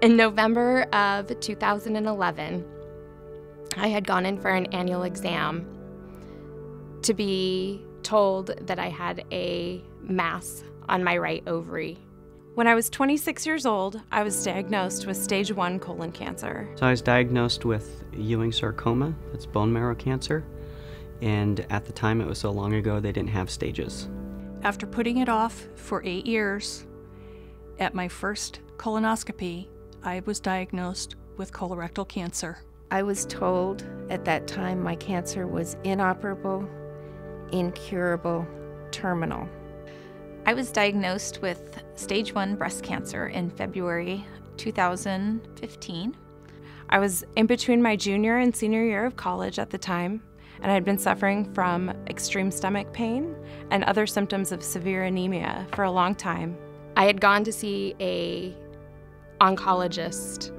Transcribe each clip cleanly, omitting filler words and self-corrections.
In November of 2011, I had gone in for an annual exam to be told that I had a mass on my right ovary. When I was 26 years old, I was diagnosed with stage 1 colon cancer. So I was diagnosed with Ewing sarcoma, that's bone marrow cancer, and at the time it was so long ago they didn't have stages. After putting it off for 8 years, at my first colonoscopy, I was diagnosed with colorectal cancer. I was told at that time my cancer was inoperable, incurable, terminal. I was diagnosed with stage 1 breast cancer in February 2015. I was in between my junior and senior year of college at the time, and I had been suffering from extreme stomach pain and other symptoms of severe anemia for a long time. I had gone to see a oncologist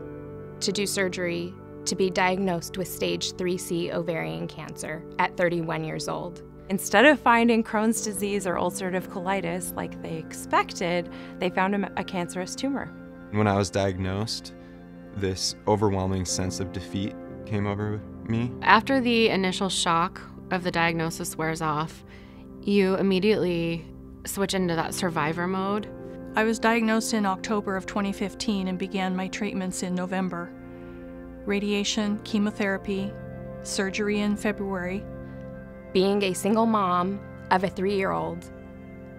to do surgery to be diagnosed with stage 3C ovarian cancer at 31 years old. Instead of finding Crohn's disease or ulcerative colitis like they expected, they found a cancerous tumor. When I was diagnosed, this overwhelming sense of defeat came over me. After the initial shock of the diagnosis wears off, you immediately switch into that survivor mode. I was diagnosed in October of 2015 and began my treatments in November. Radiation, chemotherapy, surgery in February. Being a single mom of a 3-year-old,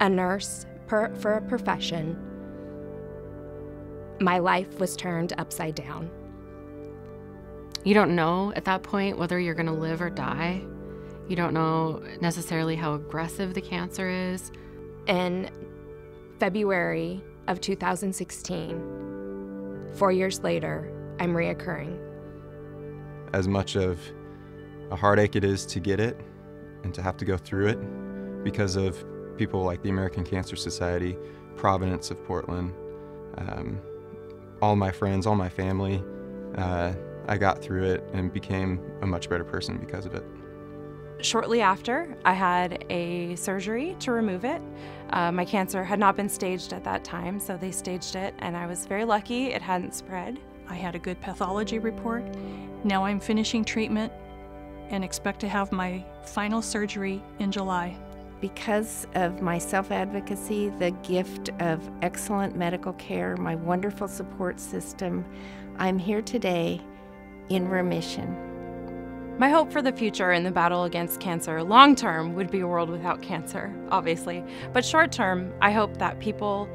a nurse for a profession, my life was turned upside down. You don't know at that point whether you're going to live or die. You don't know necessarily how aggressive the cancer is. In February of 2016, 4 years later, I'm reoccurring. As much of a heartache it is to get it and to have to go through it because of people like the American Cancer Society, Providence of Portland, all my friends, all my family, I got through it and became a much better person because of it. Shortly after, I had a surgery to remove it. My cancer had not been staged at that time, so they staged it, and I was very lucky it hadn't spread. I had a good pathology report. Now I'm finishing treatment and expect to have my final surgery in July. Because of my self-advocacy, the gift of excellent medical care, my wonderful support system, I'm here today in remission. My hope for the future in the battle against cancer, long term, would be a world without cancer, obviously. But short term, I hope that people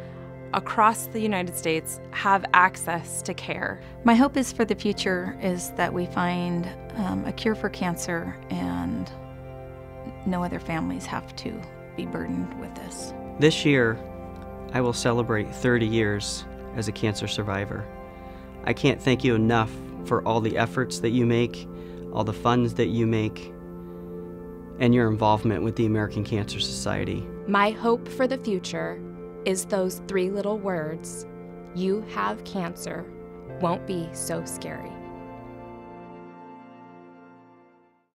across the United States have access to care. My hope is for the future is that we find a cure for cancer and no other families have to be burdened with this. This year, I will celebrate 30 years as a cancer survivor. I can't thank you enough for all the efforts that you make, all the funds that you make, and your involvement with the American Cancer Society. My hope for the future is those 3 little words, "You have cancer, won't be so scary."